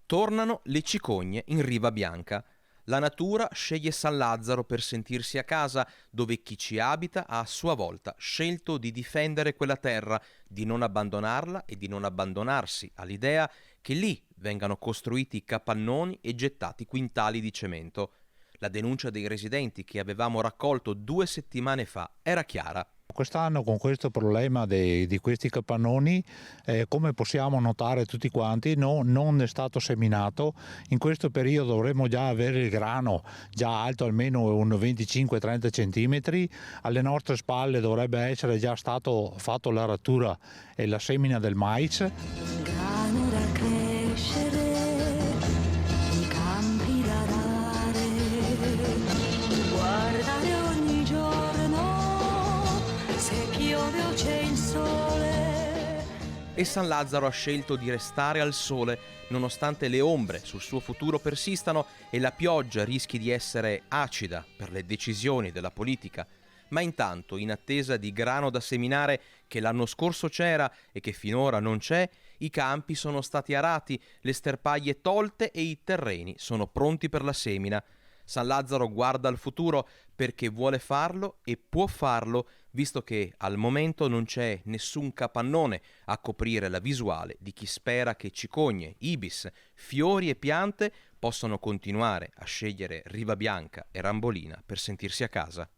Tornano le cicogne in Riva Bianca. La natura sceglie San Lazzaro per sentirsi a casa, dove chi ci abita ha a sua volta scelto di difendere quella terra, di non abbandonarla e di non abbandonarsi all'idea che lì vengano costruiti capannoni e gettati quintali di cemento. La denuncia dei residenti che avevamo raccolto 2 settimane fa era chiara. Quest'anno con questo problema di questi capannoni, come possiamo notare tutti quanti, non è stato seminato. In questo periodo dovremmo già avere il grano già alto almeno un 25-30 cm. Alle nostre spalle dovrebbe essere già stato fatto l'aratura e la semina del mais. Grano da crescere, i campi da dare, guardare ogni giorno se piove o c'è il sole. E San Lazzaro ha scelto di restare al sole nonostante le ombre sul suo futuro persistano e la pioggia rischi di essere acida per le decisioni della politica. Ma intanto, in attesa di grano da seminare che l'anno scorso c'era e che finora non c'è, i campi sono stati arati, le sterpaglie tolte e i terreni sono pronti per la semina. San Lazzaro guarda al futuro perché vuole farlo e può farlo, visto che al momento non c'è nessun capannone a coprire la visuale di chi spera che cicogne, ibis, fiori e piante possano continuare a scegliere Riva Bianca e Rambolina per sentirsi a casa.